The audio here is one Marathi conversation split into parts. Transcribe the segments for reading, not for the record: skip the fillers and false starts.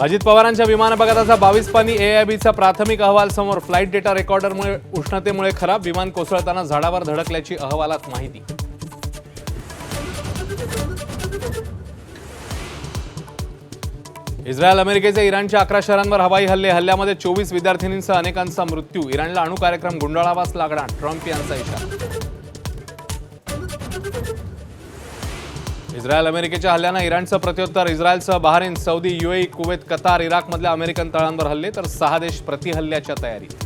अजित पवारांच्या विमान अपघाताचा 22 पानी एआयबीचा प्राथमिक अहवाल समोर. फ्लाइट डेटा रेकॉर्डरमुळे उष्णतेमुळे खराब. विमान कोसळताना झाडावर धडकल्याची अहवालात माहिती. इस्रायल अमेरिकेचे इराणच्या 11 शहरांवर हवाई हल्ल्यामध्ये 24 विद्यार्थिनींसह अनेकांचा मृत्यू. इराणला अणु कार्यक्रम गुंडाळावाच लागणार, ट्रम्प यांचा इशारा. इस्रायल अमेरिकेच्या हल्ल्यानं इराणचं प्रत्युत्तर. इस्रायलसह Bahrain, Saudi, UAE, Kuwait, Qatar, इराकमधल्या अमेरिकन तळांवर हल्ले, तर 6 देश प्रतिहल्ल्याच्या तयारीत.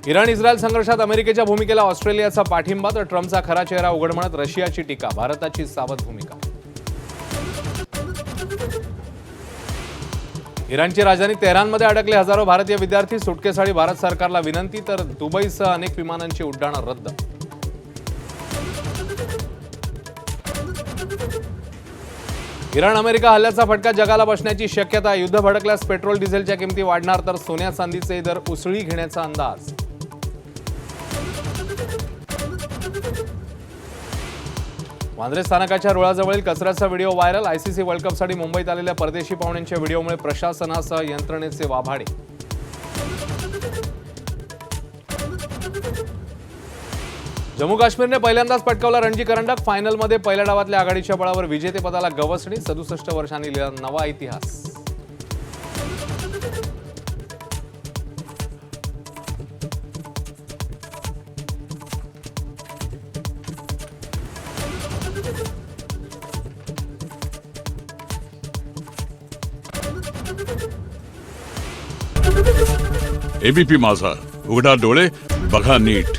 इराण इस्रायल संघर्षात अमेरिकेच्या भूमिकेला ऑस्ट्रेलियाचा पाठिंबा, तर ट्रम्पचा खरा चेहरा उघड म्हणत रशियाची टीका. भारताची सावध भूमिका. इराणची राजधानी तेहरानमध्ये अडकले हजारो भारतीय विद्यार्थी. सुटकेसाठी भारत सरकारला विनंती, तर दुबईसह अनेक विमानांची उड्डाणं रद्द. इराण अमेरिका हल्ल्याचा फटका जगाला बसण्याची शक्यता. युद्ध भडकल्यास पेट्रोल डिझेलच्या किमती वाढणार, तर सोन्या चांदीचे दर उसळी घेण्याचा अंदाज. वांद्रे स्थानकाच्या रुळाजवळील कचऱ्याचा व्हिडिओ व्हायरल. आयसीसी वर्ल्ड कपसाठी मुंबईत आलेल्या परदेशी पाहुण्यांच्या व्हिडिओमुळे प्रशासनासह यंत्रणेचे वाभाडे. जम्मू काश्मीरने पहिल्यांदाच पटकावला रणजी करंडक. फायनलमध्ये पहिल्या डावातल्या आघाडीच्या बळावर विजेतेपदाला गवसणी. 67 वर्षांनी लिहिला नवा इतिहास. एबीपी माझा, उघडा डोळे बघा नीट.